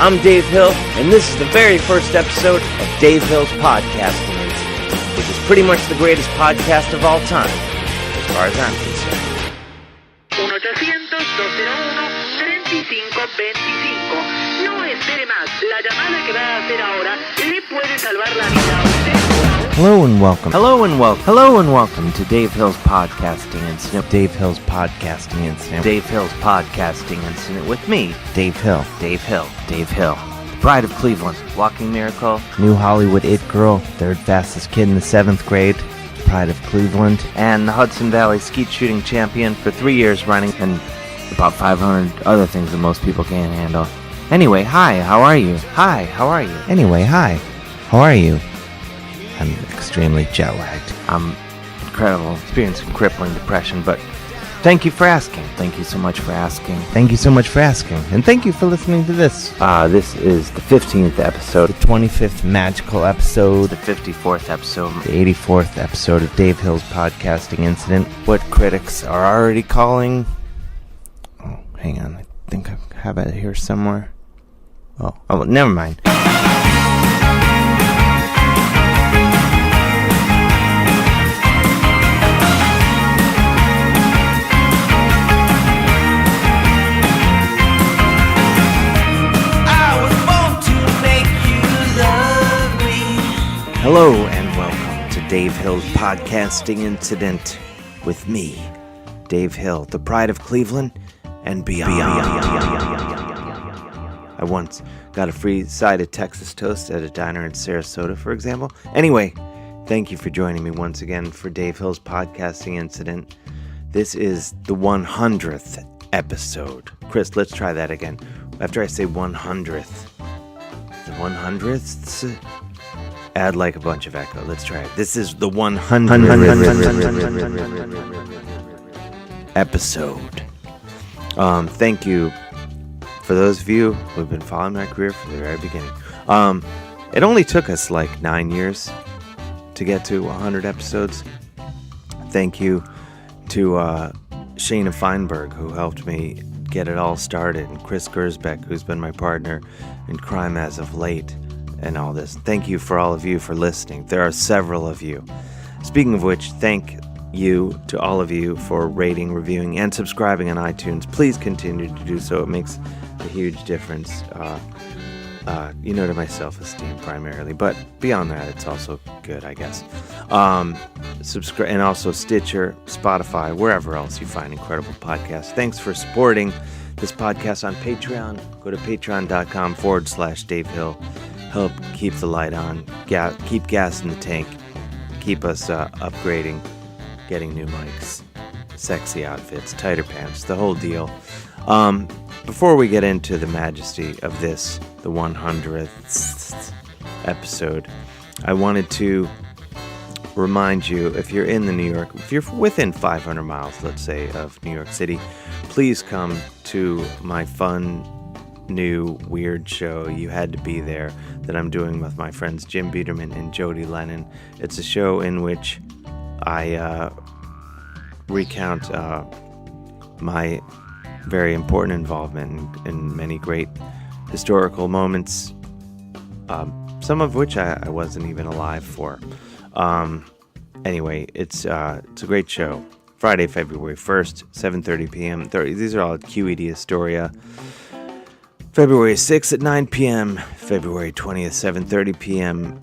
I'm Dave Hill, and this is the very first episode of Dave Hill's Podcasting Incident, which is pretty much the greatest podcast of all time, as far as I'm concerned. 1-800-201-3525. No espere más. La llamada que va a hacer ahora le puede salvar la vida a usted. Hello and welcome to Dave Hill's Podcasting Incident. Dave Hill's Podcasting Incident with me, Dave Hill. The pride of Cleveland, walking miracle, new Hollywood it girl, third fastest kid in the 7th grade, pride of Cleveland, and the Hudson Valley skeet shooting champion for 3 years running, and about 500 other things that most people can't handle. Anyway, hi, how are you? Anyway, hi, how are you? I'm extremely jet-lagged. I'm incredible, experiencing crippling depression, but thank you for asking. Thank you so much for asking. And thank you for listening to this. This is the 15th episode, the 25th magical episode, the 54th episode, the 84th episode of Dave Hill's Podcasting Incident. What critics are already calling... Oh, hang on. I think I have it here somewhere. Oh, never mind. Hello and welcome to Dave Hill's Podcasting Incident with me, Dave Hill, the pride of Cleveland and beyond. I once got a free side of Texas toast at a diner in Sarasota, for example. Anyway, thank you for joining me once again for Dave Hill's Podcasting Incident. This is the 100th episode. Chris, let's try that again. After I say 100th. The 100th? Add like a bunch of echo. Let's try it. This is the 100th episode. Thank you for those of you who have been following my career from the very beginning. It only took us like 9 years to get to 100 episodes. Thank you to Shayna Feinberg, who helped me get it all started, and Chris Gersbeck, who's been my partner in crime as of late. And all this. Thank you for all of you for listening. There are several of you. Speaking of which, thank you to all of you for rating, reviewing, and subscribing on iTunes. Please continue to do so. It makes a huge difference, to my self-esteem primarily. But beyond that, it's also good, I guess. Subscribe, and also Stitcher, Spotify, wherever else you find incredible podcasts. Thanks for supporting this podcast on Patreon. Go to patreon.com/Dave Hill. Help keep the light on, keep gas in the tank, keep us upgrading, getting new mics, sexy outfits, tighter pants, the whole deal. Before we get into the majesty of this, the 100th episode, I wanted to remind you, if you're in if you're within 500 miles, let's say, of New York City, please come to my fun, new, weird show, You Had to Be There, that I'm doing with my friends Jim Biederman and Jody Lennon. It's a show in which I recount my very important involvement in many great historical moments, some of which I wasn't even alive for. Anyway, it's a great show. Friday, February 1st, 7:30 p.m. These are all at QED Astoria. February 6th at 9 p.m., February 20th, 7:30 p.m.,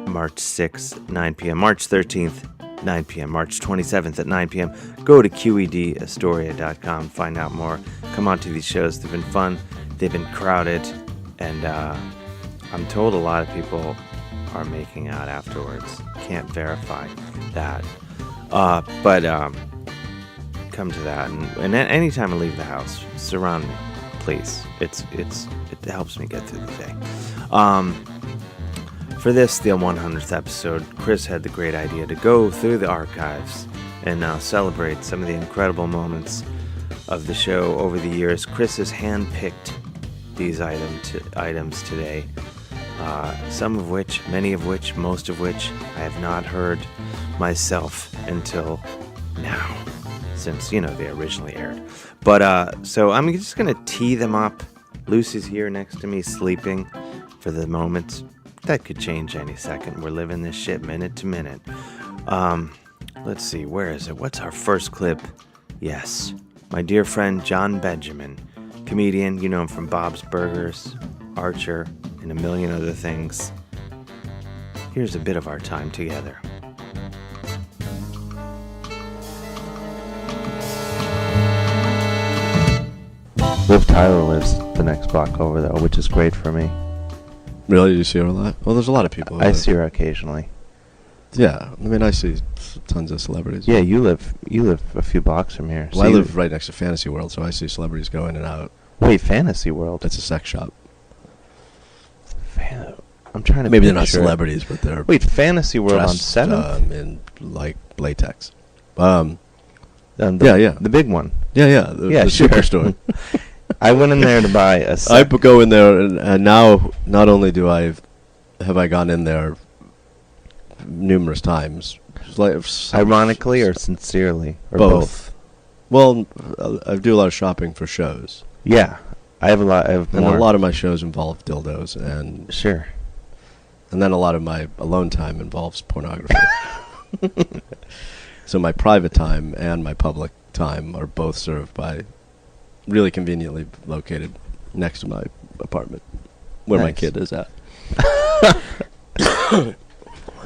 March 6th, 9 p.m., March 13th, 9 p.m., March 27th at 9 p.m. Go to QEDAstoria.com, find out more. Come on to these shows. They've been fun. They've been crowded. And I'm told a lot of people are making out afterwards. Can't verify that. But come to that. And anytime I leave the house, surround me. Please, it helps me get through the day. For this, the 100th episode, Chris had the great idea to go through the archives and celebrate some of the incredible moments of the show over the years. Chris has handpicked these items today, some of which, many of which, most of which I have not heard myself until now, since, they originally aired. But, so I'm just going to tee them up Lucy's here next to me, sleeping for the moment. That could change any second. We're living this shit minute to minute. Let's see, where is it? What's our first clip? Yes, my dear friend Jon Benjamin, comedian. You know him from Bob's Burgers, Archer, and a million other things. Here's a bit of our time together. Liv Tyler lives the next block over, though, which is great for me. Really? Do you see her a lot? Well, there's a lot of people. I see her occasionally. Yeah, I mean, I see tons of celebrities. Yeah, you live a few blocks from here. Well, I live right next to Fantasy World, so I see celebrities go in and out. Wait, Fantasy World? That's a sex shop. I'm trying to. Maybe they're not celebrities, but they're. Wait, Fantasy World on dressed, 7th? in like latex. Yeah. The big one. Yeah. The sure. superstore. I went in there to buy a. I go in there, and now not only have I gone in there numerous times, ironically or sincerely, or both. Well, I do a lot of shopping for shows. Yeah, I have a lot. And a lot of my shows involve dildos, and sure. And then a lot of my alone time involves pornography. So my private time and my public time are both served by really conveniently located next to my apartment where my kid is at.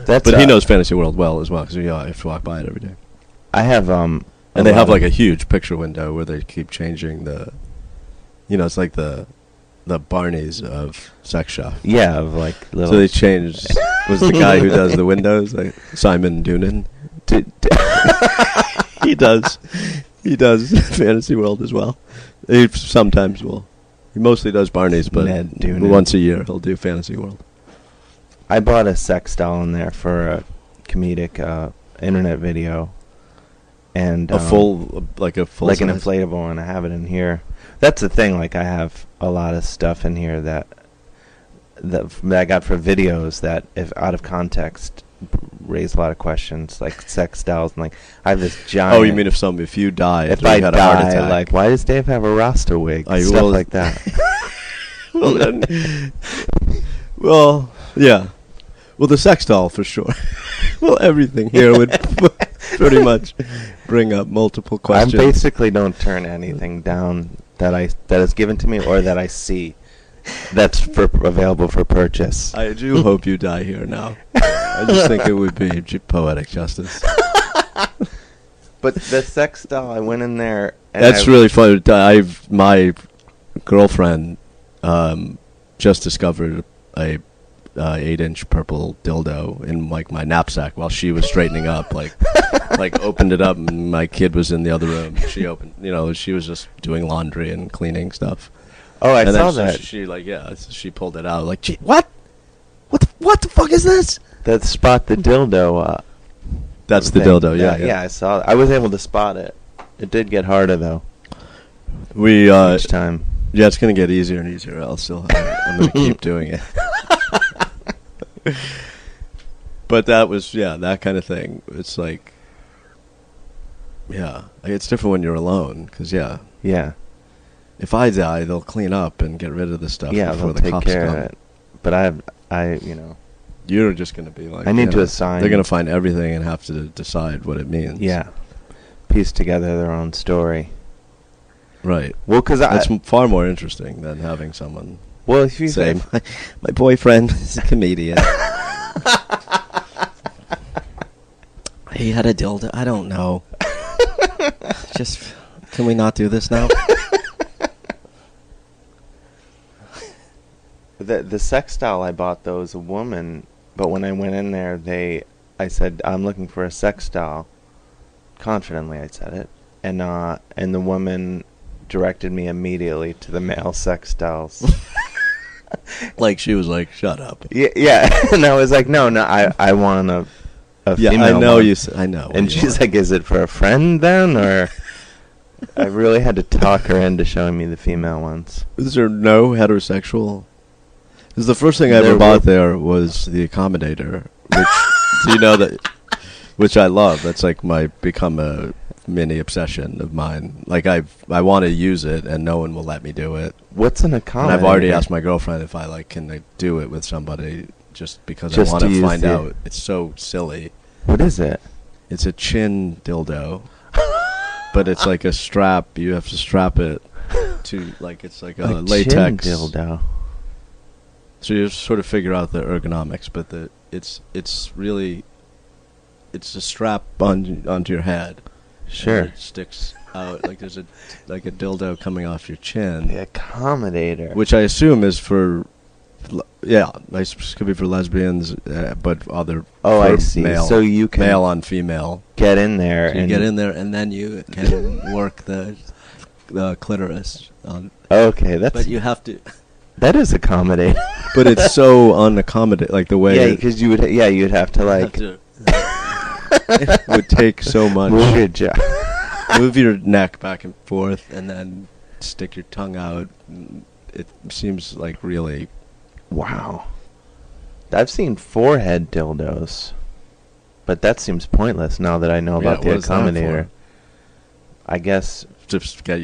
But he knows Fantasy World well as well, because I have to walk by it every day. I have and they have like a huge picture window where they keep changing it's like the Barneys of sex shop. Yeah, of like little. So they changed. Was the guy who does the windows like Simon Doonan? He does Fantasy World as well. He sometimes will. He mostly does Barney's, but once a year he'll do Fantasy World. I bought a sex doll in there for a comedic internet video, and an inflatable one. I have it in here. That's the thing. Like, I have a lot of stuff in here that I got for videos that, if out of context, raise a lot of questions, like sex dolls, and like I have this giant. Oh, you mean if you die? If I had a heart attack, like, why does Dave have a Rasta wig? Stuff like that. Well, then, well, yeah. Well, the sex doll for sure. Well, everything here would pretty much bring up multiple questions. I basically don't turn anything down that is given to me or that I see that's available for purchase. I do hope you die here now. I just think it would be poetic justice. But the sex doll, I went in there. And that's really fun. My girlfriend just discovered a 8-inch purple dildo in like my knapsack while she was straightening up. Like opened it up, and my kid was in the other room. She opened, she was just doing laundry and cleaning stuff. Oh, I saw that. She pulled it out. Like, gee, what the fuck is this? That spot the dildo. That's the dildo. Yeah, I saw it. I was able to spot it. It did get harder though. Each time. Yeah, it's gonna get easier and easier. I'm gonna keep doing it. But that was that kind of thing. It's like, it's different when you're alone, because if I die, they'll clean up and get rid of the stuff before the cops come. Of it. But you're just going to be like, I need to assign. They're going to find everything and have to decide what it means. Yeah, piece together their own story. Right. Well, because that's far more interesting than having someone. Well, if you say, my boyfriend is a comedian. He had a dildo. I don't know. Just, can we not do this now? The sex doll I bought, though, is a woman. But when I went in there, I said, I'm looking for a sex doll. Confidently, I said it. And the woman directed me immediately to the male sex dolls. Like, she was like, shut up. Yeah. And I was like, no, I want a female I know one. I know. And she's like, is it for a friend then, or? I really had to talk her into showing me the female ones. Is there no heterosexual? Because the first thing I ever bought there was the accommodator, which do you know that? Which I love. That's like become a mini obsession of mine. Like I want to use it, and no one will let me do it. What's an And accommodator? I've already asked my girlfriend if I can do it with somebody, just because Just I want to to use find the- out. It's so silly. What is it? It's a chin dildo, but it's like a strap. You have to strap it to it's like a latex chin dildo. So you sort of figure out the ergonomics, but it's really a strap onto your head. Sure. And it sticks out like there's a dildo coming off your chin, The accommodator. which I assume is for could be for lesbians, but other Oh, for I see. Male, So you can male on female. get in there So you and get in there, and then you can work the clitoris on. Okay, But you have to. that is accommodating. But it's so unaccommodating, like the way. Yeah, because you'd have to it would take so much. move your jaw. Move your neck back and forth, and then stick your tongue out. It seems like really. Wow. I've seen forehead dildos, but that seems pointless now that I know about the what is that accommodator. for? I guess Just get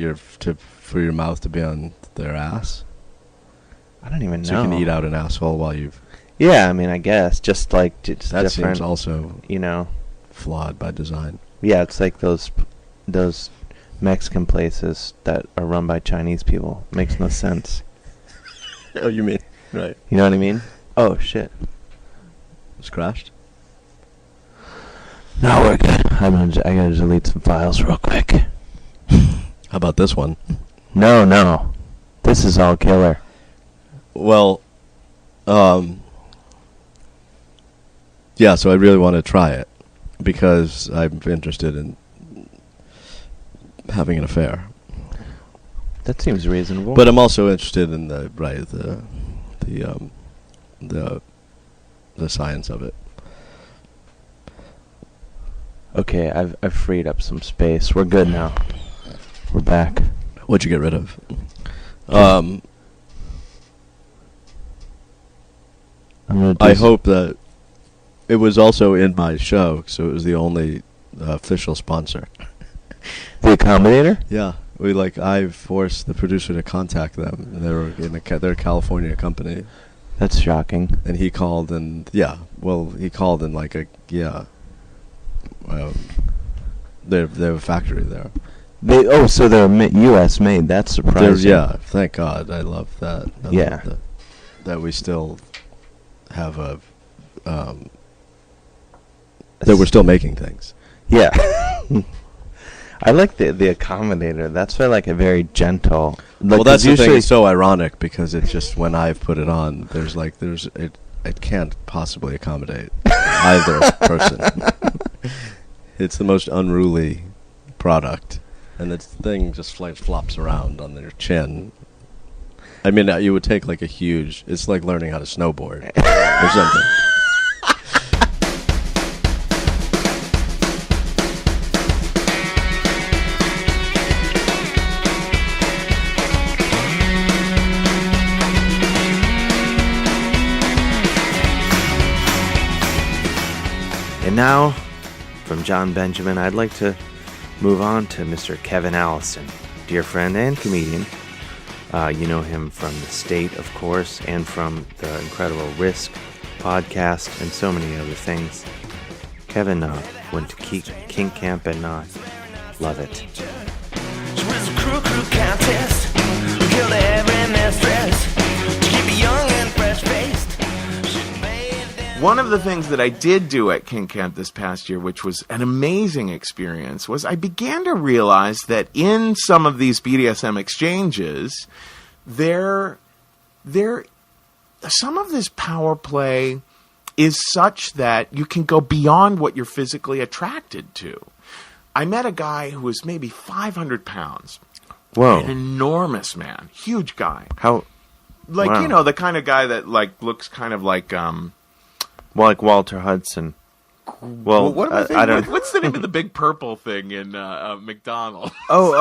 for your mouth to be on their ass, I don't even know. so you can eat out an asshole while you've. Yeah, I mean, I guess just just That different. seems also flawed by design. Yeah, it's like those Mexican places that are run by Chinese people. Makes no sense. Oh, you mean right? You know what I mean? Oh shit. It's crashed. No, we're good. I gotta delete some files real quick. How about this one? No. This is all killer. Well, yeah. So I really want to try it because I'm interested in having an affair. That seems reasonable. But I'm also interested in the science of it. okay, I've freed up some space. We're good now. We're back. What'd you get rid of? I'm gonna do I hope that it was also in my show, so it was the only official sponsor. the accommodator. Yeah, I forced the producer to contact them. They're they're a California company, That's shocking. and he called and he called and they have a factory there. So they're U.S. made. That's surprising. Yeah, thank God. I love that. I Yeah. love that we still have that we're still making things. Yeah. I like the accommodator. That's why I like a very gentle. Well, that's the thing. usually It's so ironic because it's just when I've put it on, it can't possibly accommodate either person. It's the most unruly product, and this thing just flops around on their chin. I mean, you would take a huge. It's like learning how to snowboard or something. And now, from Jon Benjamin, I'd like to move on to Mr. Kevin Allison, dear friend and comedian. You know him from The State, of course, and from the incredible Risk podcast and so many other things. Kevin went to Kink Camp and love it. She was a crew contest. Killed every mistress. To keep it young and fresh-faced. One of the things that I did do at Kink Camp this past year, which was an amazing experience, was I began to realize that in some of these BDSM exchanges, some of this power play is such that you can go beyond what you're physically attracted to. I met a guy who was maybe 500 pounds. Whoa. An enormous man. Huge guy. How? Wow. The kind of guy that looks kind of like Well, like Walter Hudson. Well, what am I thinking? I don't. What's the name of the big purple thing in McDonald's? Grimace?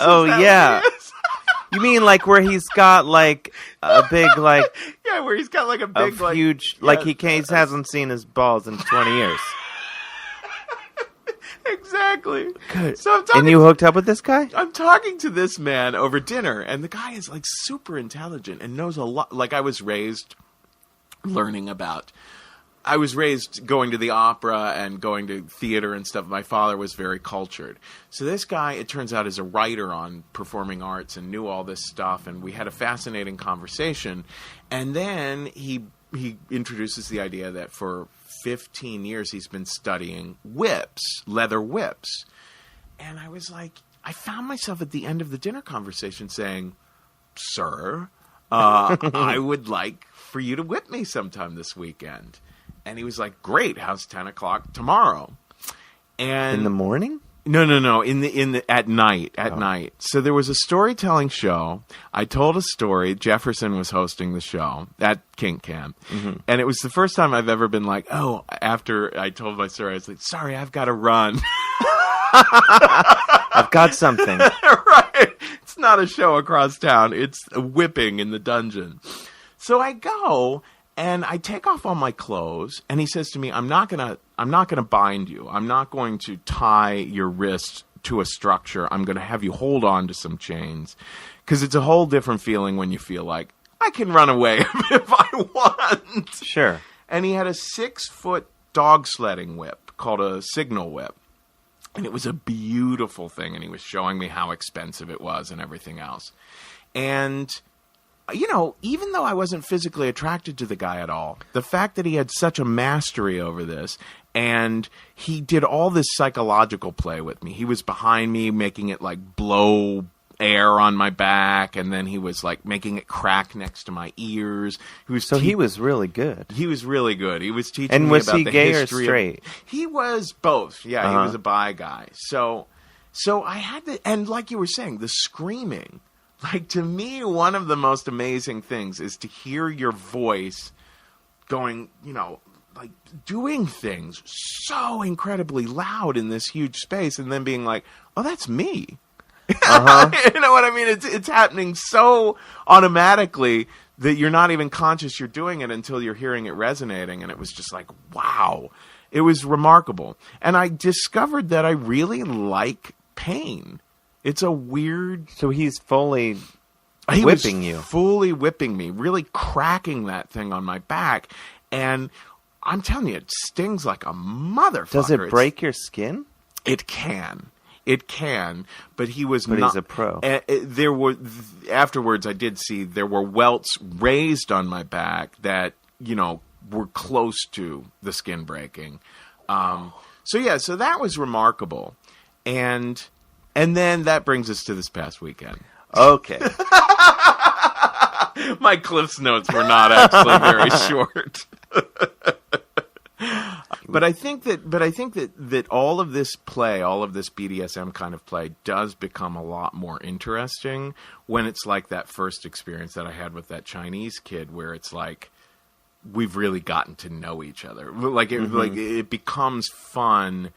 Oh, Is that yeah. what it is? You mean like where he's got like a big Yeah, where he's got a big huge he hasn't seen his balls in 20 years. Exactly. Good. So I'm talking And you hooked up with this guy? I'm talking to this man over dinner, and the guy is like super intelligent and knows a lot. Like I was raised going to the opera and going to theater and stuff. My father was very cultured. So this guy, it turns out, is a writer on performing arts and knew all this stuff. And we had a fascinating conversation. And then he introduces the idea that for 15 years he's been studying whips, leather whips. And I was like, I found myself at the end of the dinner conversation saying, "Sir, I would like for you to whip me sometime this weekend." And he was like, "Great, how's 10 o'clock tomorrow?" And In the morning? No. At night. So there was a storytelling show. I told a story. Jefferson was hosting the show at Kink Camp. And it was the first time I've ever been like, oh, after I told my story, I was like, sorry, I've got to run. I've got something. Right. It's not a show across town. It's a whipping in the dungeon. So I go and I take off all my clothes, and he says to me, I'm not gonna bind you. I'm not going to tie your wrist to a structure. I'm going to have you hold on to some chains, because it's a whole different feeling when you feel like I can run away if I want. Sure. And he had a 6-foot dog sledding whip called a signal whip. And it was a beautiful thing, and he was showing me how expensive it was and everything else. And you know, even though I wasn't physically attracted to the guy at all, the fact that he had such a mastery over this, and he did all this psychological play with me. He was behind me, making it like blow air on my back, and then he was like making it crack next to my ears. He was really good. He was really good. He was teaching And me was about he the gay or history straight? He was both. Yeah, Uh-huh. He was a bi guy. So I had to, and like you were saying, the screaming. Like, to me, one of the most amazing things is to hear your voice going, you know, like doing things so incredibly loud in this huge space, and then being like, oh, that's me. Uh-huh. You know what I mean? It's happening so automatically that you're not even conscious you're doing it until you're hearing it resonating. And it was just like, wow. It was remarkable. And I discovered that I really like pain. It's a weird... So he's fully He whipping was you. fully whipping me, really cracking that thing on my back. And I'm telling you, it stings like a motherfucker. Does it break your skin? It can. It can, but he was But not. he's a pro. There were afterwards. I did see there were welts raised on my back that, you know, were close to the skin breaking. So that was remarkable, and then that brings us to this past weekend. Okay. My Cliff's notes were not actually very short. But I think that all of this play, all of this BDSM kind of play, does become a lot more interesting when it's like that first experience that I had with that Chinese kid, where it's like we've really gotten to know each other. Like it becomes fun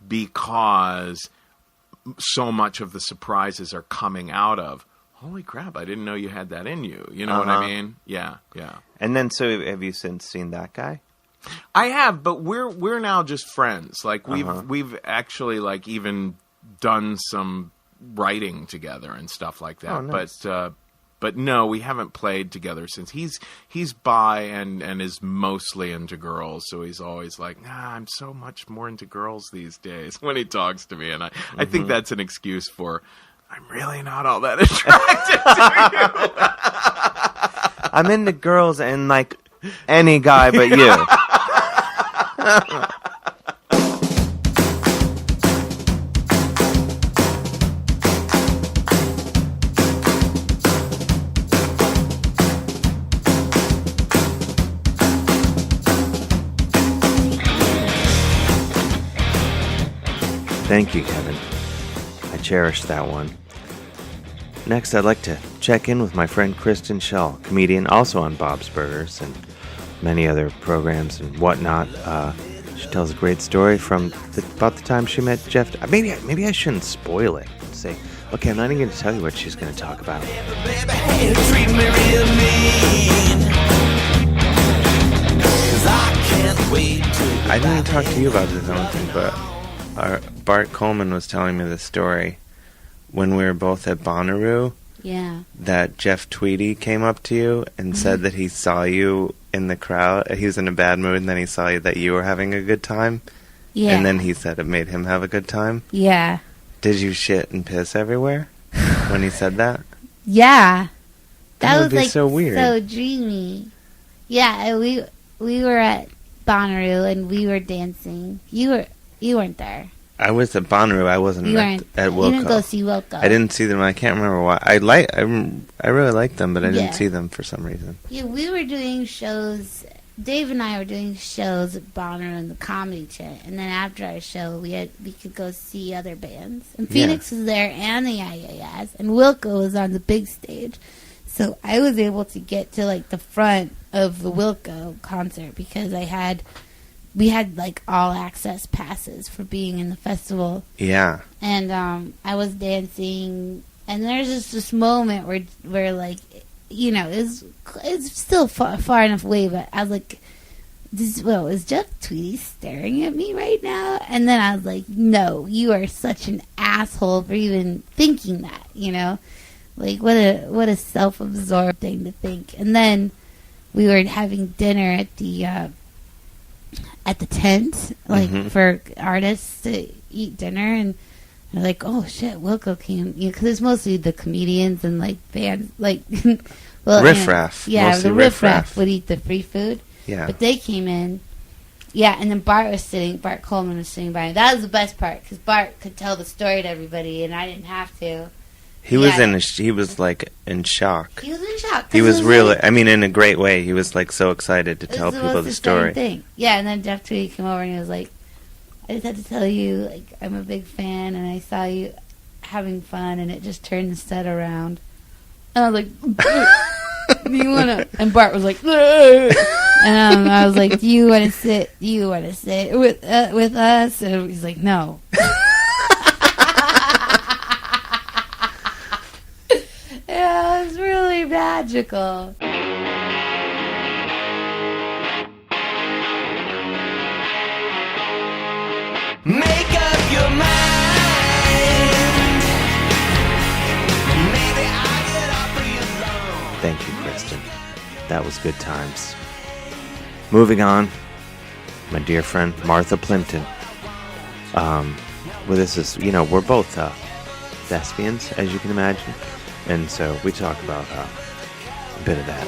because so much of the surprises are coming out of, holy crap, I didn't know you had that in you. You know what I mean? Yeah. And then, so have you since seen that guy? I have, but we're now just friends. Like we've actually like even done some writing together and stuff like that. Oh, nice. But no, we haven't played together since he's bi and is mostly into girls. So he's always like, I'm so much more into girls these days when he talks to me. And I think that's an excuse for, I'm really not all that attracted to you. I'm into girls and like any guy but you. Thank you, Kevin. I cherish that one. Next, I'd like to check in with my friend Kristen Schaal, comedian, also on Bob's Burgers and many other programs and whatnot. She tells a great story from about the time she met Jeff. Maybe I shouldn't spoil it. Say, okay, I'm not even going to tell you what she's going to talk about. I didn't even talk to you about this, I don't think, but Bart Coleman was telling me the story when we were both at Bonnaroo. Yeah. That Jeff Tweedy came up to you and said that he saw you in the crowd. He was in a bad mood, and then he saw you that you were having a good time. Yeah. And then he said it made him have a good time. Yeah. Did you shit and piss everywhere when he said that? Yeah. That would was be like so weird. So dreamy. Yeah, we were at Bonnaroo and we were dancing. You weren't there. I was at Bonnaroo. I wasn't at Wilco. You didn't go see Wilco. I didn't see them. I can't remember why. I really liked them, but I didn't see them for some reason. Yeah, we were doing shows. Dave and I were doing shows at Bonnaroo in the Comedy Chit, and then after our show, we could go see other bands. And Phoenix was there, and the IAS, and Wilco was on the big stage. So I was able to get to like the front of the Wilco concert because we had like all access passes for being in the festival. Yeah. And I was dancing, and there's just this moment where like, you know, it's still far enough away, but I was like, is Jeff Tweedy staring at me right now? And then I was like, no, you are such an asshole for even thinking that, you know? Like, what a self-absorbed thing to think. And then we were having dinner at the tent, like, for artists to eat dinner, and they're like, oh, shit, Wilco came, you know, because it's mostly the comedians and, like, bands, like, well, riff-raff. Yeah, mostly the riff-raff would eat the free food. Yeah. But they came in, yeah, and then Bart Coleman was sitting by me. That was the best part, because Bart could tell the story to everybody, and I didn't have to. He was like in shock. He was in shock. He was really, I mean, in a great way. He was like so excited to tell people the story. Thing. Yeah, and then Jeff Tweedy came over and he was like, I just had to tell you, like, I'm a big fan and I saw you having fun and it just turned the set around. And I was like, do you want to? And Bart was like, and I was like, do you want to sit with us? And he's like, no. Yeah, it was really magical. Make up your mind. Maybe I could offer you love. Thank you, Kristen. That was good times. Moving on, my dear friend Martha Plimpton. Well, this is, you know, we're both thespians, as you can imagine, and so we talk about a bit of that.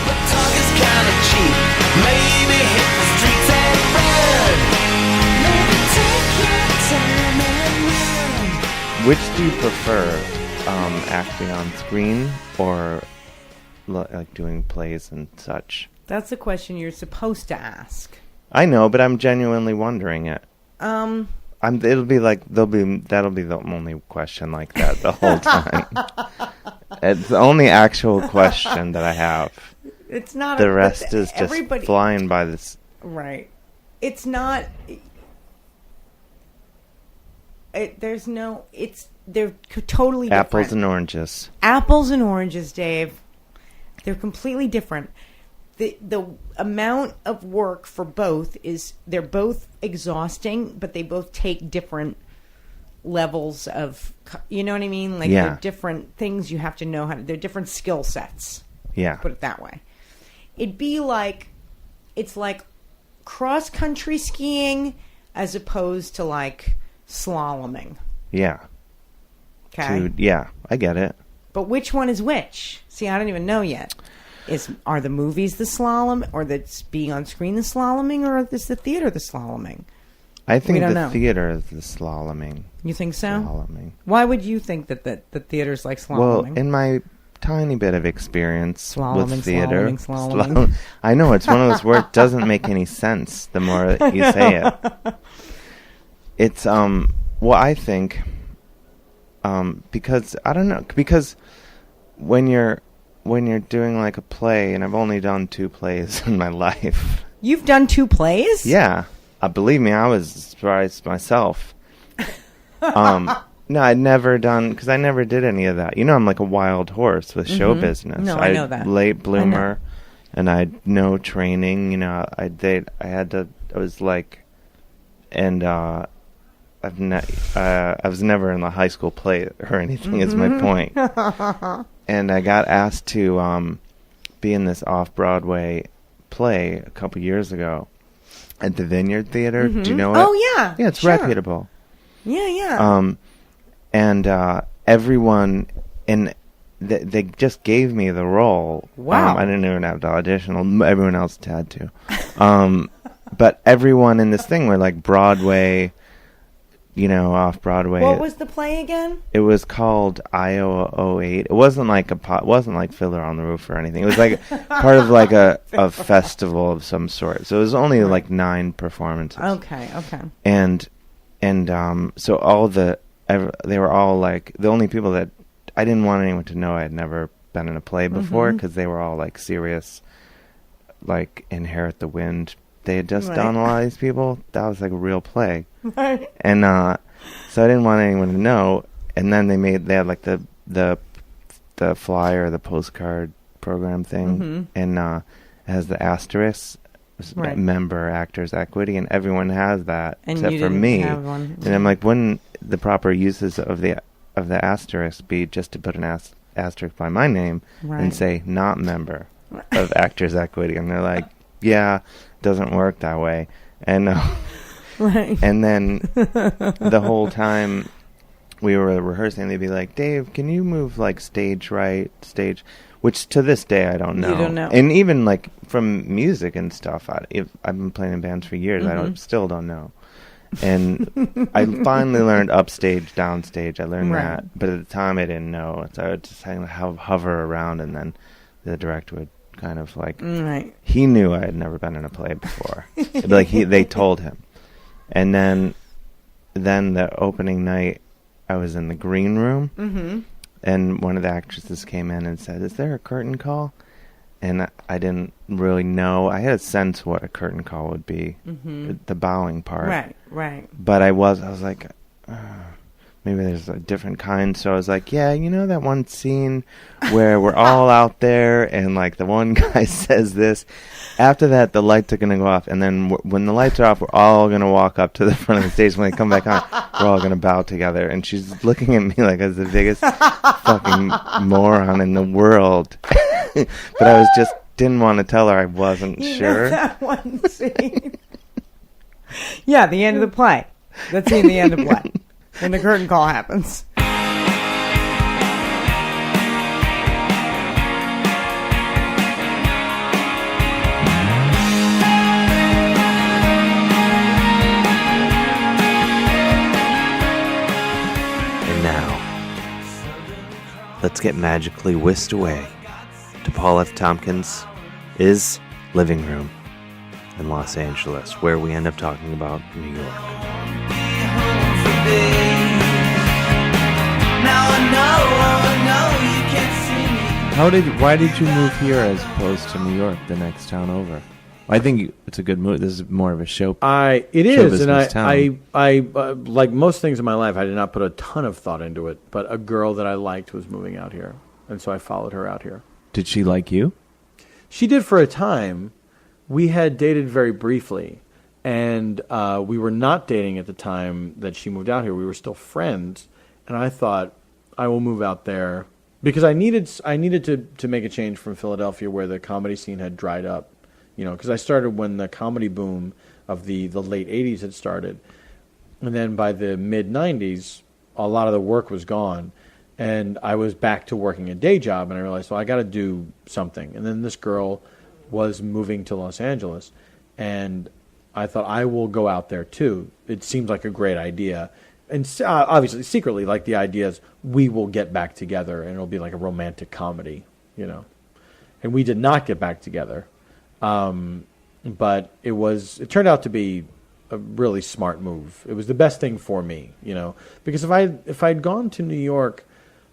But talk is kinda cheap. Maybe hit the streets and run. Maybe take your time and run. Which do you prefer, acting on screen or like doing plays and such? That's a question you're supposed to ask. I know, but I'm genuinely wondering it. That'll be the only question like that the whole time. It's the only actual question that I have. It's not. The rest is just flying by this. Right. It's not. They're totally different. Apples and oranges. Apples and oranges, Dave. They're completely different. The amount of work for both they're both exhausting, but they both take different levels of, you know what I mean? Like, they're different things you have to know they're different skill sets. Yeah. Put it that way. It's like cross-country skiing as opposed to, like, slaloming. Yeah. Okay? Yeah, I get it. But which one is which? See, I don't even know yet. Are the movies the slalom, or that's being on screen the slaloming, or is the theater the slaloming? I think the theater is the slaloming. You think so? Slaloming. Why would you think that the theater's like slaloming? Well, in my tiny bit of experience with theater, slaloming. I know it's one of those words doesn't make any sense the more that you say it. It's well, I think because I don't know, because when you're doing like a play, and I've only done 2 plays in my life. You've done 2 plays? Yeah. Believe me, I was surprised myself. No, I'd never done, because I never did any of that. You know, I'm like a wild horse with show business. No, I know that. Late bloomer, and I had no training. You know, I was like, and I was never in the high school play or anything. Is my point. And I got asked to be in this off-Broadway play a couple years ago at the Vineyard Theater. Do you know it? Oh yeah. Yeah, it's sure. reputable. Yeah. And everyone in they just gave me the role. Wow. I didn't even have to audition. Everyone else had to. But everyone in this thing were like Broadway, off Broadway. What was the play again? It was called Iowa 08. It wasn't like wasn't like Fiddler on the Roof or anything. It was like part of like a festival of some sort. So it was only like 9 performances. Okay. And so they were all like, the only people that I didn't want anyone to know I had never been in a play before, because they were all like serious, like Inherit the Wind. They had just done a lot of these people. That was like a real play. Right. And so I didn't want anyone to know. And then they had like the flyer, the postcard program thing, and it has the asterisk, member actors equity, and everyone has that And except you for didn't me. have one. And I'm like, wouldn't the proper uses of the asterisk be just to put an asterisk by my name and say not member of actors equity? And they're like, yeah, doesn't work that way. And and then the whole time we were rehearsing, they'd be like, Dave, can you move like stage right, which to this day I don't know. You don't know. And even like from music and stuff, I've been playing in bands for years, I still don't know. And I finally learned upstage, downstage. I learned that, but at the time I didn't know. So I would just kind of hover around, and then the director would kind of like, he knew I had never been in a play before. Like they told him. And then the opening night, I was in the green room, and one of the actresses came in and said, "Is there a curtain call?" And I didn't really know. I had a sense what a curtain call would be, the bowing part. Right. But I was like, maybe there's a different kind. So I was like, yeah, that one scene where we're all out there and like the one guy says this. After that, the lights are going to go off. And then when the lights are off, we're all going to walk up to the front of the stage. When they come back on, we're all going to bow together. And she's looking at me like I was the biggest fucking moron in the world. But I was just didn't want to tell her I wasn't sure. That one scene. Yeah, the end of the play. That's in the end of play. When the curtain call happens. And now, let's get magically whisked away to Paul F. Tompkins' living room in Los Angeles, where we end up talking about New York. Why did you move here as opposed to New York, the next town over? I think it's a good move. This is more of a show. It is, and town. I like most things in my life, I did not put a ton of thought into it. But a girl that I liked was moving out here, and so I followed her out here. Did she like you? She did for a time. We had dated very briefly, and we were not dating at the time that she moved out here. We were still friends, and I thought I will move out there because I needed to make a change from Philadelphia, where the comedy scene had dried up. Because I started when the comedy boom of the late 80s had started. And then by the mid-90s, a lot of the work was gone. And I was back to working a day job, and I realized, I got to do something. And then this girl was moving to Los Angeles, and I thought, I will go out there too. It seems like a great idea. And obviously, secretly, like the idea is we will get back together, and it'll be like a romantic comedy, And we did not get back together. But it turned out to be a really smart move. It was the best thing for me, because if I'd gone to New York,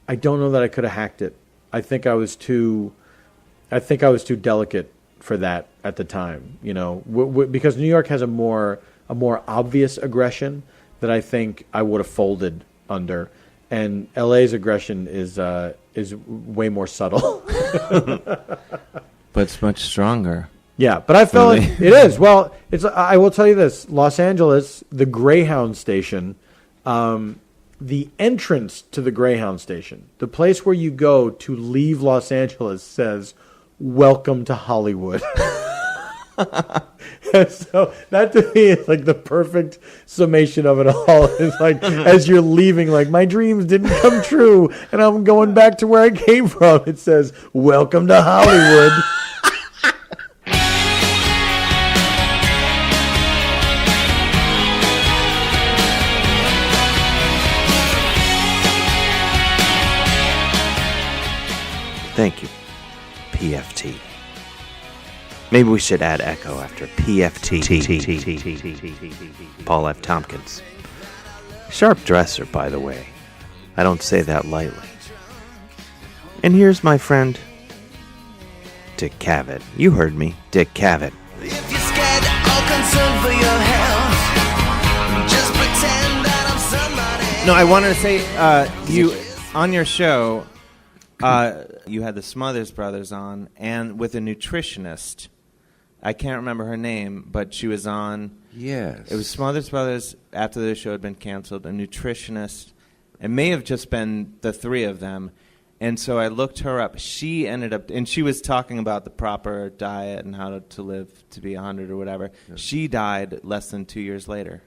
I don't know that I could have hacked it. I think I was too delicate for that at the time, because New York has a more obvious aggression that I think I would have folded under, and LA's aggression is way more subtle. But it's much stronger. Yeah, but I felt it is. Well, I will tell you this: Los Angeles, the Greyhound station, The entrance to the Greyhound station, the place where you go to leave Los Angeles, says, "Welcome to Hollywood." And so that to me is like the perfect summation of it all. It's like, as you're leaving, like, my dreams didn't come true and I'm going back to where I came from. It says, "Welcome to Hollywood." Thank you, PFT. Maybe we should add echo after PFT. Paul F. Tompkins. Sharp dresser, by the way. I don't say that lightly. And here's my friend, Dick Cavett. You heard me, Dick Cavett. If you're scared or concerned for your health, just pretend that I'm somebody. No, I wanted to say, you on your show, you had the Smothers Brothers on, and with a nutritionist. I can't remember her name, but she was on. Yes. It was Smothers Brothers after the show had been canceled, a nutritionist. It may have just been the three of them. And so I looked her up. She ended up, and she was talking about the proper diet and how to live to be 100 or whatever. Yeah. She died less than 2 years later.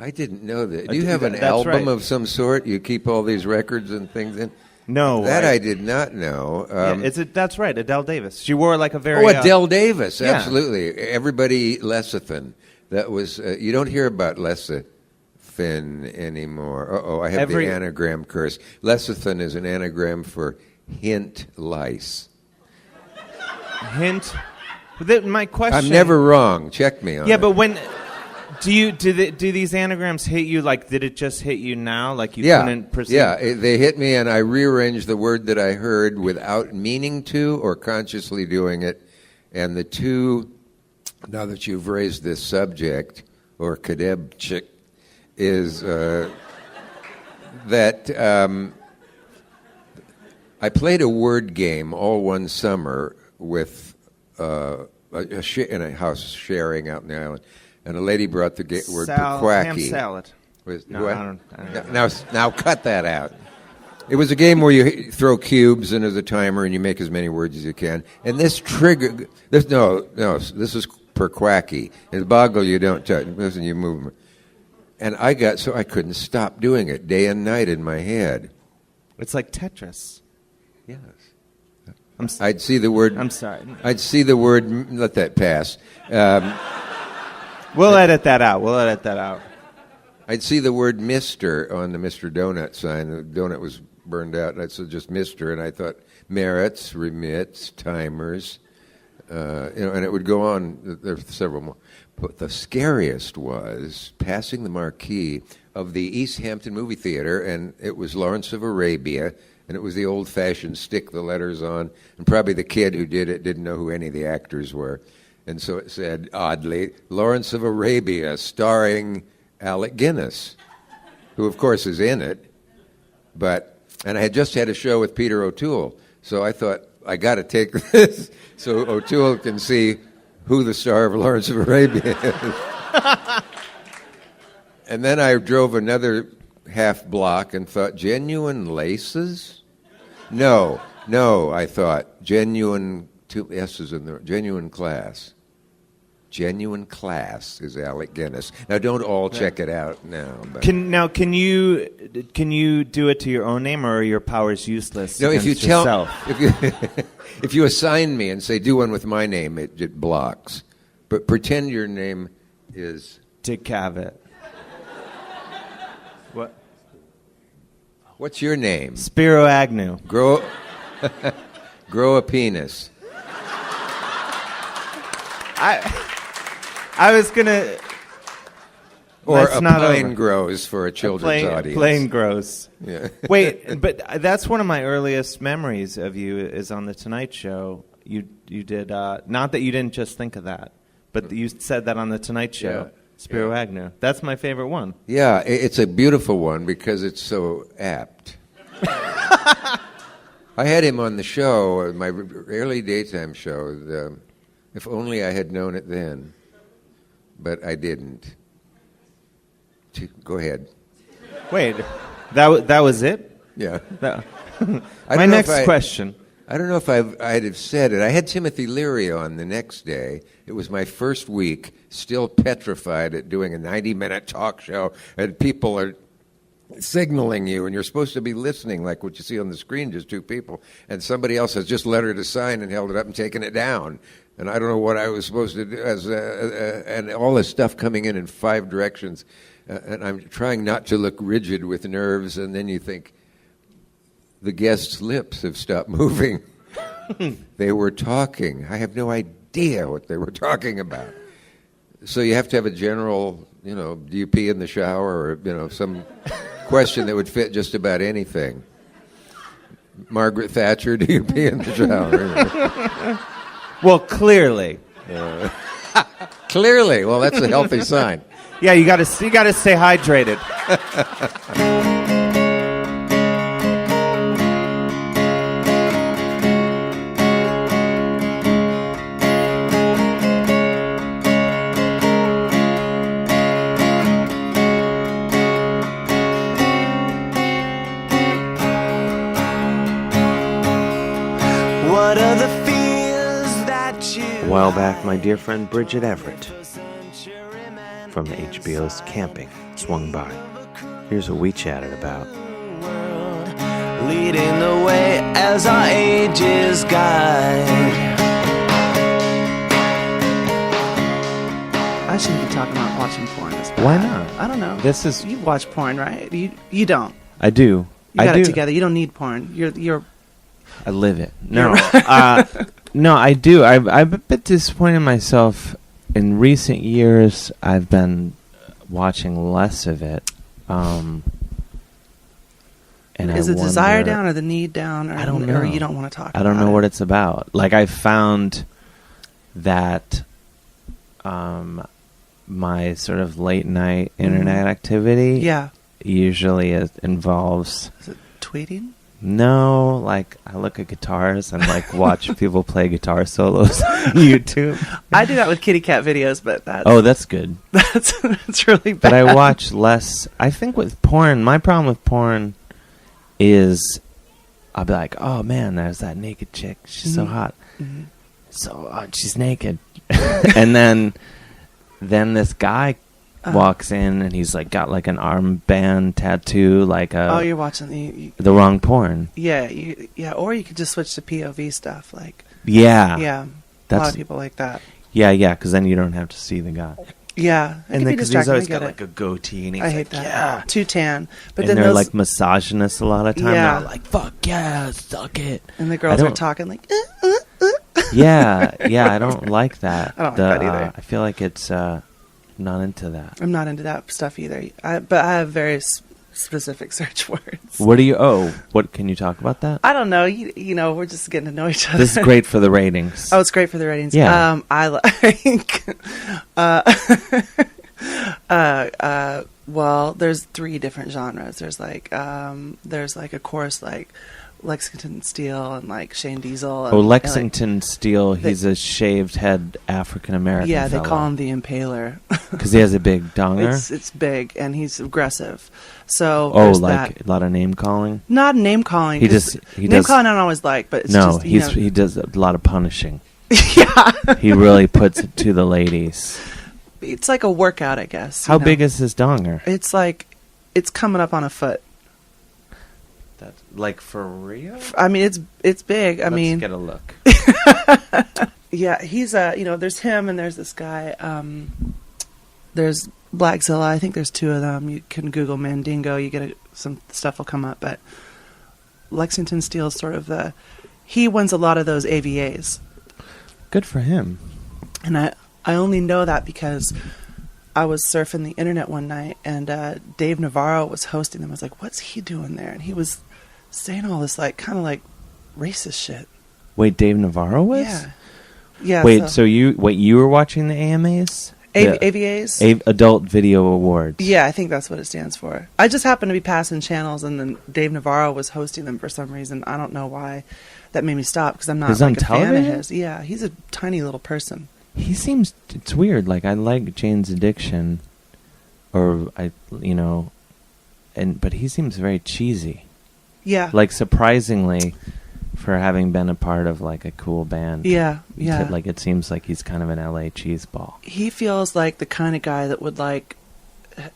I didn't know that. Do you have an album right. of some sort? You keep all these records and things in? No. That I did not know. That's right, Adele Davis. She wore like a very... Oh, Adele Davis, yeah. absolutely. Everybody lecithin. That was... you don't hear about lecithin anymore. I have the anagram curse. Lecithin is an anagram for hint lice. Hint? My question... I'm never wrong. Check me on it. Yeah, but when... Do these anagrams hit you, like, did it just hit you now? Like you couldn't proceed? Yeah, they hit me and I rearranged the word that I heard without meaning to or consciously doing it. And the two, now that you've raised this subject, or kadebchik, is that I played a word game all one summer with in a house sharing out in the island. And a lady brought the word pequacky. Ham salad. No, I don't know. Now cut that out. It was a game where you throw cubes in as a timer and you make as many words as you can. And this triggered... This is pequacky. In boggle, you don't touch. Listen, you move them. And I couldn't stop doing it day and night in my head. It's like Tetris. Yes. I'd see the word... I'm sorry. I'd see the word... Let that pass. We'll edit that out. I'd see the word Mr. on the Mr. Donut sign. The donut was burned out, and I said just Mr. And I thought merits, remits, timers, and it would go on. There were several more. But the scariest was passing the marquee of the East Hampton Movie Theater, and it was Lawrence of Arabia, and it was the old-fashioned stick the letters on, and probably the kid who did it didn't know who any of the actors were. And so it said, oddly, Lawrence of Arabia, starring Alec Guinness, who, of course, is in it. And I had just had a show with Peter O'Toole, so I thought, I got to take this so O'Toole can see who the star of Lawrence of Arabia is. And then I drove another half block and thought, genuine laces? No, I thought, genuine... Two S's in there. Genuine class. Genuine class is Alec Guinness. Now, don't all check it out now. But. Can you do it to your own name, or are your powers useless? No, if you yourself? if you assign me and say do one with my name, it blocks. But pretend your name is Dick Cavett. What? What's your name? Spiro Agnew. Grow a penis. I was gonna. Or a plane grows for a children's audience. Plane grows. Yeah. Wait, but that's one of my earliest memories of you is on the Tonight Show. You did not that you didn't just think of that, but you said that on the Tonight Show. Yeah. Spiro Agnew. That's my favorite one. Yeah, it's a beautiful one because it's so apt. I had him on the show, my early daytime show. If only I had known it then, but I didn't. Go ahead. Wait, that was it? Yeah. That- I My don't know next if I- question. I don't know if I'd have said it. I had Timothy Leary on the next day. It was my first week, still petrified at doing a 90-minute talk show, and people are signaling you, and you're supposed to be listening like what you see on the screen, just two people, and somebody else has just lettered a sign and held it up and taken it down. And I don't know what I was supposed to do, and all this stuff coming in 5 directions, and I'm trying not to look rigid with nerves, and then you think, the guests' lips have stopped moving. They were talking. I have no idea what they were talking about. So you have to have a general, do you pee in the shower, or, some question that would fit just about anything. Margaret Thatcher, do you pee in the shower? Well, clearly. Clearly. Well, that's a healthy sign. Yeah, you got to stay hydrated. What are the fears that you A while back, my dear friend Bridget Everett from HBO's Camping swung by. Here's what we chatted about. leading the way as our ages guide. I shouldn't be talking about watching porn. This bad. Why not? I don't know. This is. You watch porn, right? You don't. I do. You got I do. it together. You don't need porn. You're. I live it. No, no, I do. I'm a bit disappointed in myself. In recent years, I've been watching less of it. And Is I the desire wonder- down or the need down? Or, I don't know. Or you don't want to talk I don't about know it? what it's about. Like, I found that my sort of late night internet activity Yeah. usually involves... Is it tweeting? No, like, I look at guitars and, like, watch people play guitar solos on YouTube. I do that with kitty cat videos, but that's... Oh, that's good. That's really bad. But I watch less... I think with porn, my problem with porn is I'll be like, oh, man, there's that naked chick. She's so hot. Mhm. So she's naked. And then this guy walks in and he's like got like an armband tattoo, like Oh, you're watching the wrong porn. Yeah, or you could just switch to POV stuff, like Yeah. yeah. A lot of people like that. Yeah, because then you don't have to see the guy. Yeah, it And can then be because he's distracting, always I get got like it. a goatee and he's I like, hate that. yeah. Too tan. But And then they're those, like misogynists a lot of time. Yeah. They're like, fuck yeah, suck it. and the girls I are don't- talking like, Yeah, I don't like that. I don't like that either. I feel like it's not into that. I'm not into that stuff either. But I have very specific search words. What can you talk about that? I don't know. You know, we're just getting to know each other. This is great for the ratings. Oh, it's great for the ratings. Yeah. I like. Well, there's 3 different genres. There's like of course like Lexington Steele and like Shane Diesel. And, Lexington Steele, he's a shaved head African American. Yeah, they call him the Impaler because he has a big donger. It's big and he's aggressive. So Oh, there's like that. a lot of name calling. Not name calling. He 'cause does name calling I don't always like, but it's no, just, he does a lot of punishing. Yeah, He really puts it to the ladies. it's like a workout, I guess. How big is his donger? It's like it's coming up on a foot. That's like for real. I mean, it's big. Let's mean, get a look. yeah, he's there's him and there's this guy. There's Blackzilla. I think there's 2 of them. You can Google Mandingo. You get some stuff will come up. But Lexington Steele is sort of he wins a lot of those AVAs. Good for him. And I only know that because I was surfing the internet one night and Dave Navarro was hosting them. I was like, what's he doing there? And he was saying all this like kind of like racist shit. Wait, Dave Navarro was? Yeah. Yeah. Wait, so you were watching the AMAs? AVAs? Adult Video Awards. Yeah, I think that's what it stands for. I just happened to be passing channels, and then Dave Navarro was hosting them for some reason. I don't know why. That made me stop because I'm not He's on like a fan of television? his. Yeah, he's a tiny little person. He seems, it's weird. Like, I like Jane's Addiction, or but he seems very cheesy. Yeah. Like, surprisingly, for having been a part of, like, a cool band. Yeah. Like, it seems like he's kind of an LA cheeseball. He feels like the kind of guy that would, like,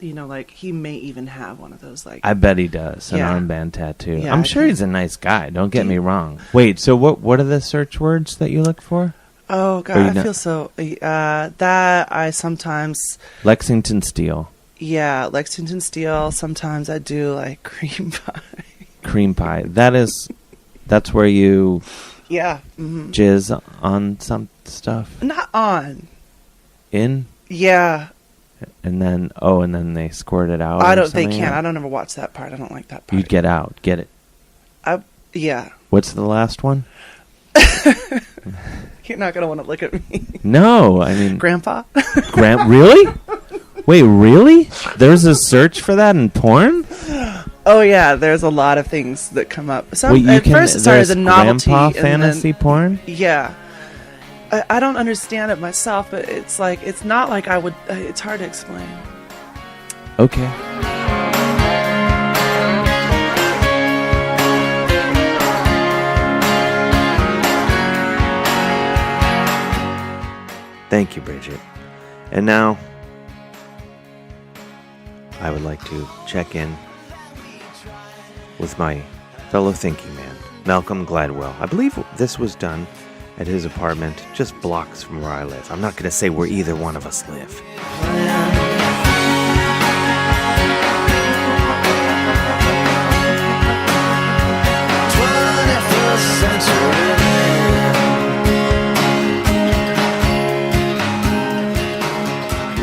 like, he may even have one of those, like... I bet he does, an Yeah. armband tattoo. Yeah, I'm I sure think- he's a nice guy, don't get me wrong. Wait, so what are the search words that you look for? Oh, Or God, you I not- feel so... that I sometimes... Lexington Steel. Yeah, Lexington Steel. Sometimes I do, like, cream pie. Cream pie. That's where you Yeah. Mm-hmm. jizz on some stuff? Not on. In? Yeah. And then they squirt it out? I or don't... They something? can't. I don't ever watch that part. I don't like that part. You get out. Get it. Yeah. What's the last one? You're not going to want to look at me. No, I mean... Grandpa? Really? Wait, really? There's a search for that in porn? Oh, yeah. There's a lot of things that come up. Wait, At first it started as a there's novelty. grandpa and fantasy then, porn? Yeah. I don't understand it myself, but it's like... It's not like I would... it's hard to explain. Okay. Thank you, Bridget. And now, I would like to check in with my fellow thinking man, Malcolm Gladwell. I believe this was done at his apartment just blocks from where I live. I'm not going to say where either one of us live.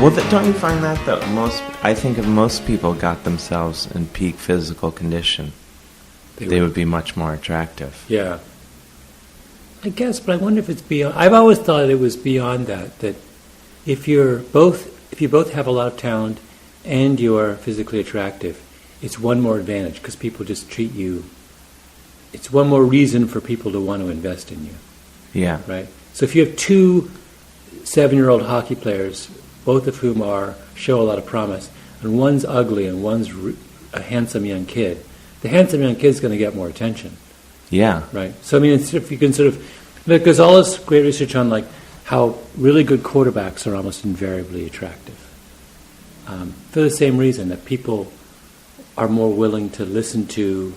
Well, don't you find that though? I think if most people got themselves in peak physical condition, they would be much more attractive. Yeah. I guess, but I wonder if it's beyond. I've always thought it was beyond that. That if you both have a lot of talent and you're physically attractive, it's one more advantage because people just treat you. It's one more reason for people to want to invest in you. Yeah. Right. So if you have two 7-year-old hockey players, both of whom show a lot of promise, and one's ugly and one's a handsome young kid, the handsome young kid's going to get more attention. Yeah. Right. So I mean, if you can sort of, there's all this great research on like how really good quarterbacks are almost invariably attractive, for the same reason that people are more willing to listen to,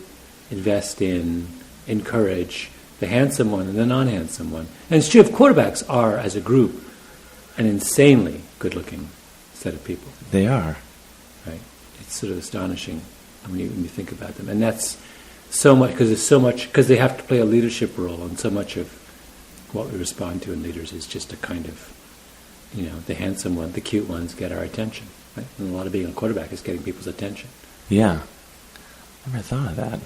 invest in, encourage the handsome one and the non-handsome one. And it's true if quarterbacks are, as a group, an insanely good-looking set of people. They are. Right. It's sort of astonishing when you think about them, and that's so much because they have to play a leadership role, and so much of what we respond to in leaders is just a kind of, the handsome one, the cute ones get our attention. Right? And a lot of being a quarterback is getting people's attention. Yeah. Never thought of that.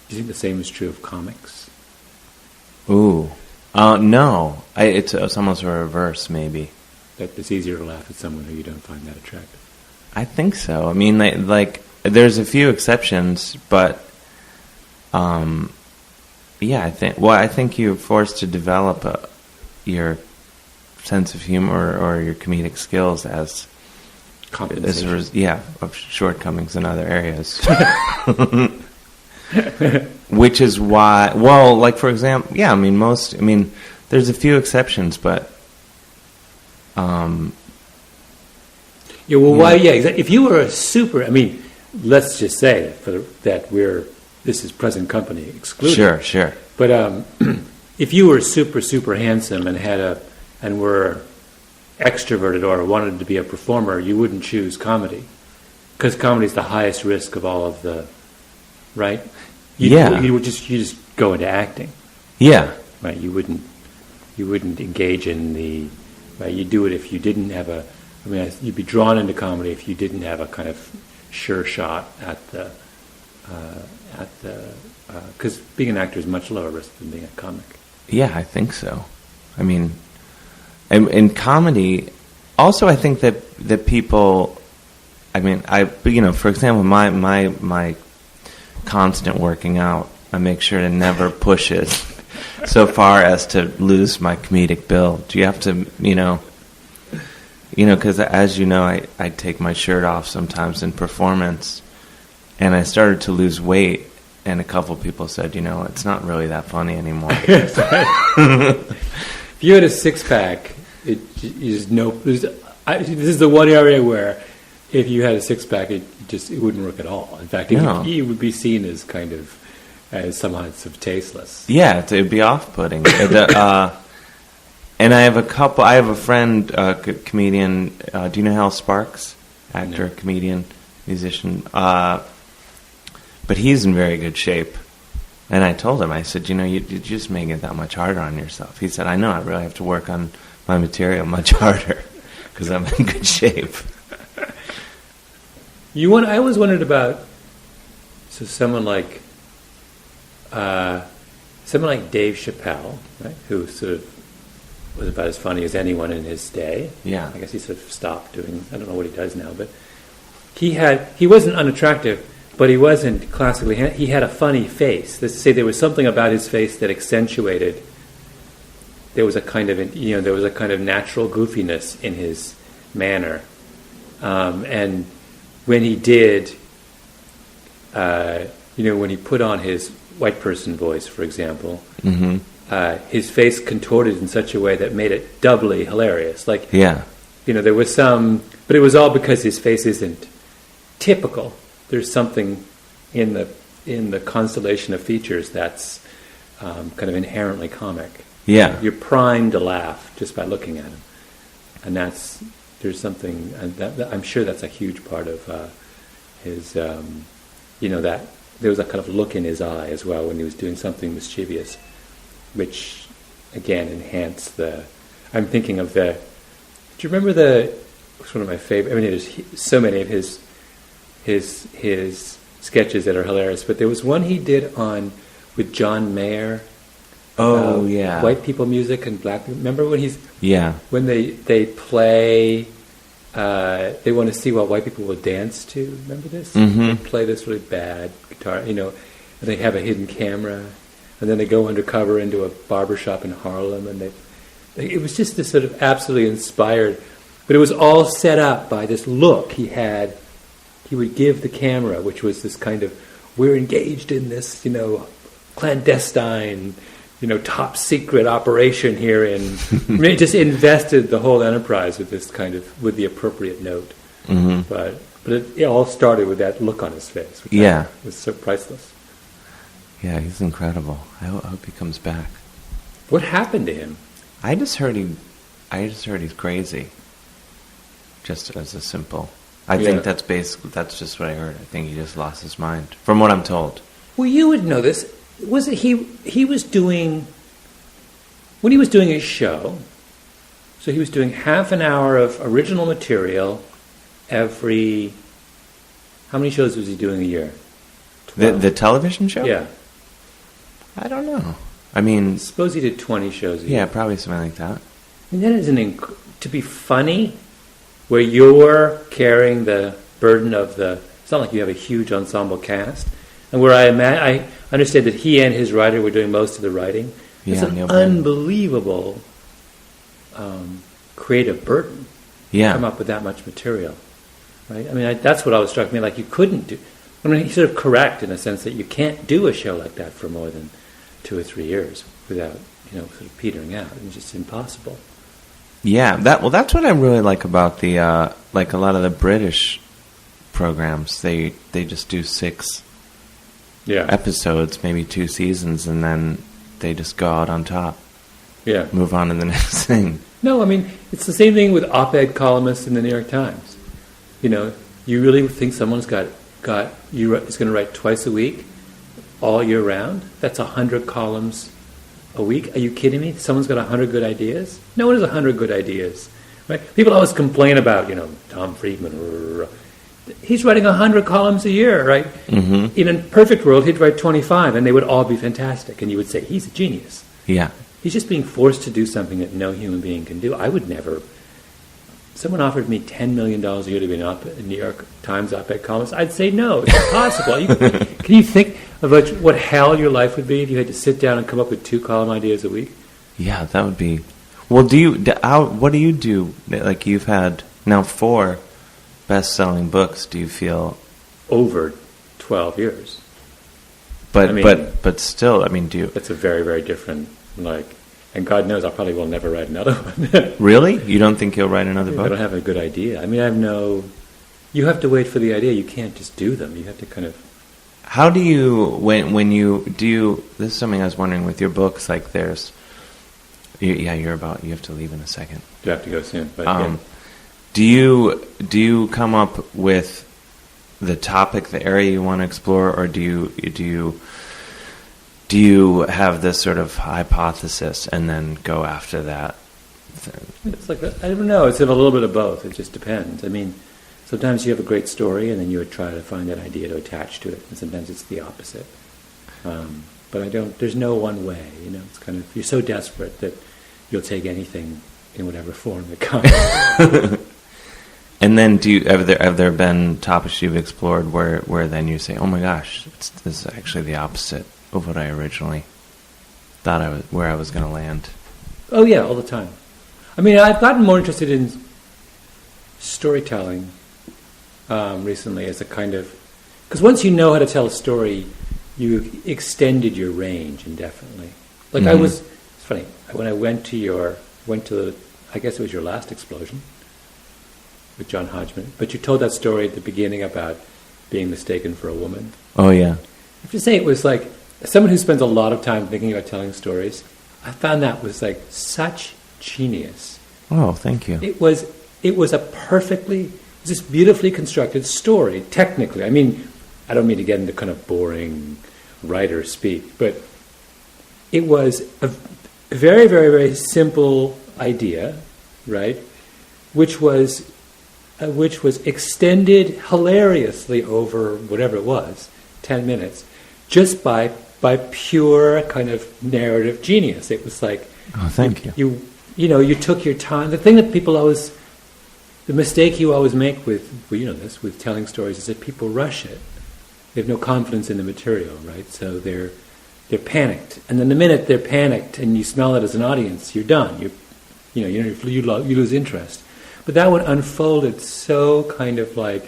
Do you think the same is true of comics? Ooh. No. It's almost a reverse, maybe. That it's easier to laugh at someone who you don't find that attractive. I think so. I mean, like there's a few exceptions, but yeah, I think you're forced to develop your sense of humor or your comedic skills as compensation. Of shortcomings in other areas. Which is why, well, like for example, there's a few exceptions, but if you were a super, let's just say this is present company excluded. Sure. But if you were super handsome and were extroverted or wanted to be a performer, you wouldn't choose comedy because comedy is the highest risk of all of the, right? You just go into acting. Yeah. Right. You wouldn't engage in the. Right. You do it if you didn't have you'd be drawn into comedy if you didn't have a kind of sure shot at the because being an actor is much lower risk than being a comic. Yeah, I think so. I mean, in comedy, also I think that people. For example, my constant working out, I make sure to never push it so far as to lose my comedic build. You have to, because as you know, I take my shirt off sometimes in performance, and I started to lose weight, and a couple people said, it's not really that funny anymore. If you had a six-pack, this is the one area where if you had a six-pack, it wouldn't work at all. In fact, it would be seen as kind of as somehow tasteless. Yeah, it would be off-putting. And I have a friend, comedian, do you know Hal Sparks? Actor, comedian, musician. But he's in very good shape. And I told him, I said, you just make it that much harder on yourself. He said, I know, I really have to work on my material much harder because I'm in good shape. I always wondered about someone like Dave Chappelle, right, who sort of was about as funny as anyone in his day. Yeah. I guess he sort of stopped doing, I don't know what he does now, but he wasn't unattractive, but he wasn't classically, he had a funny face. Let's say there was something about his face that accentuated, there was a kind of natural goofiness in his manner. And when he did, when he put on his white person voice, for example, his face contorted in such a way that made it doubly hilarious. There was some, but it was all because his face isn't typical. There's something in the constellation of features that's kind of inherently comic. Yeah, you're primed to laugh just by looking at him, and there's something that I'm sure that's a huge part of his. That there was a kind of look in his eye as well when he was doing something mischievous, which again enhanced the. I'm thinking of the. Do you remember it's one of my favorite. I mean, there's so many of his sketches that are hilarious, but there was one he did with John Mayer. Oh yeah, white people music and black. Remember when when they play. They want to see what white people will dance to. Remember this? Mm-hmm. They play this really bad guitar, and they have a hidden camera, and then they go undercover into a barbershop in Harlem, and it was just this sort of absolutely inspired, but it was all set up by this look he had. He would give the camera, which was this kind of, we're engaged in this, clandestine, top secret operation here, and just invested the whole enterprise with this kind of, with the appropriate note. Mm-hmm. But it all started with that look on his face, which was so priceless. Yeah, he's incredible. I hope he comes back. What happened to him? I just heard he's crazy. Just as a simple. I think that's just what I heard. I think he just lost his mind, from what I'm told. Well, you would know this. Was it he was doing, when he was doing his show, so he was doing half an hour of original material every, how many shows was he doing a year? 12? The television show? Yeah. I don't know. I mean, suppose he did 20 shows a year. Yeah, probably something like that. I mean, that is to be funny, where you're carrying the burden of it's not like you have a huge ensemble cast, and where I understand that he and his writer were doing most of the writing. It's an unbelievable creative burden to come up with that much material, right? I mean, that's what always struck me, like you couldn't do. I mean, he's sort of correct in a sense that you can't do a show like that for more than 2 or 3 years without, sort of petering out. It's just impossible. Yeah, that's what I really like about the like a lot of the British programs. They just do 6 episodes, maybe 2 seasons, and then they just go out on top. Yeah, move on to the next thing. No, I mean it's the same thing with op-ed columnists in the New York Times. You really think someone's is going to write twice a week, all year round? That's 100 columns a week? Are you kidding me? Someone's got 100 good ideas? No one has 100 good ideas, right? People always complain about, Tom Friedman. He's writing 100 columns a year, right? Mm-hmm. In a perfect world, he'd write 25, and they would all be fantastic, and you would say, he's a genius. Yeah. He's just being forced to do something that no human being can do. I would never. Someone offered me $10 million a year to be a New York Times op-ed columnist. I'd say no, it's impossible. Can you think about what hell your life would be if you had to sit down and come up with 2 column ideas a week? Yeah, that would be. Well, what do you do? Like, you've had now 4 best-selling books. Do you feel over 12 years. But I mean, but still, I mean, do you It's a very, very different, and God knows I probably will never write another one. really? You don't think you'll write another I book? don't have a good idea. I mean, you have to wait for the idea. You can't just do them. You have to kind of... How do you when you do? This is something I was wondering with your books. Like, there's, you have to leave in a second. You have to go soon. But yeah. Do you come up with the topic, the area you want to explore, or do you have this sort of hypothesis and then go after that? It's like, I don't know. It's a little bit of both. It just depends. I mean, sometimes you have a great story, and then you would try to find an idea to attach to it, and sometimes it's the opposite. But there's no one way, it's kind of, you're so desperate that you'll take anything in whatever form it comes. And then have there been topics you've explored where then you say, oh my gosh, this is actually the opposite of what I originally thought where I was going to land? Oh yeah, all the time. I mean, I've gotten more interested in storytelling recently as a kind of... Because once you know how to tell a story, you extended your range indefinitely. Like it's funny, when I went to I guess it was your last explosion with John Hodgman, but you told that story at the beginning about being mistaken for a woman. Oh yeah. I have to say, it was like, someone who spends a lot of time thinking about telling stories, I found that was like such genius. Oh, thank you. It was this beautifully constructed story, technically. I mean, I don't mean to get into kind of boring writer speak, but it was a very, very, very simple idea, right? Which was extended hilariously over whatever it was, 10 minutes, just by pure kind of narrative genius. It was like, oh, thank you. You took your time. The thing that the mistake you always make with telling stories is that people rush it. They have no confidence in the material, right? So they're panicked, and then the minute they're panicked and you smell it as an audience, you're done. You lose interest. But that one unfolded so kind of like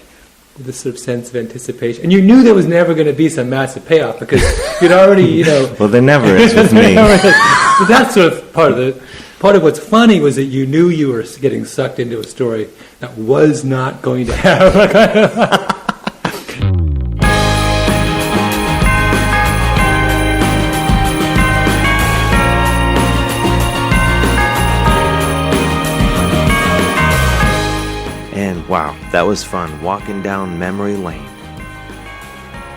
with this sort of sense of anticipation, and you knew there was never going to be some massive payoff because you'd already, Well, there never is with me. But that's sort of part of what's funny was that you knew you were getting sucked into a story that was not going to have a kind of... Wow, that was fun, walking down memory lane.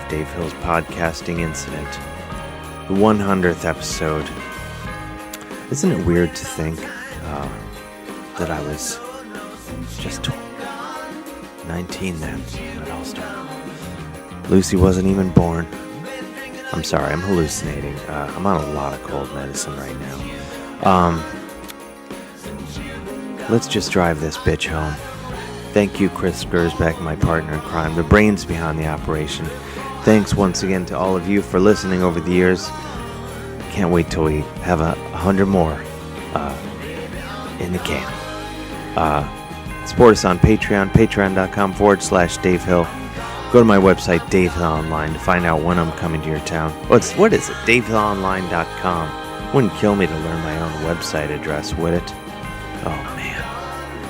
Dave Hill's podcasting incident. The 100th episode. Isn't it weird to think that I was just 19 then when it all started? Lucy wasn't even born. I'm sorry, I'm hallucinating. I'm on a lot of cold medicine right now. Let's just drive this bitch home. Thank you, Chris Gersbeck, my partner in crime, the brains behind the operation. Thanks once again to all of you for listening over the years. Can't wait till we have 100 more in the can. Support us on Patreon, patreon.com/Dave Hill. Go to my website, Dave Hill Online, to find out when I'm coming to your town. What is it? DaveHillOnline.com. Wouldn't kill me to learn my own website address, would it? Oh, man.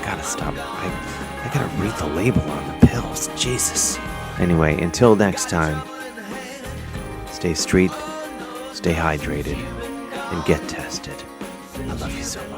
Gotta stop. I gotta read the label on the pills. Jesus. Anyway, until next time, stay street, stay hydrated, and get tested. I love you so much.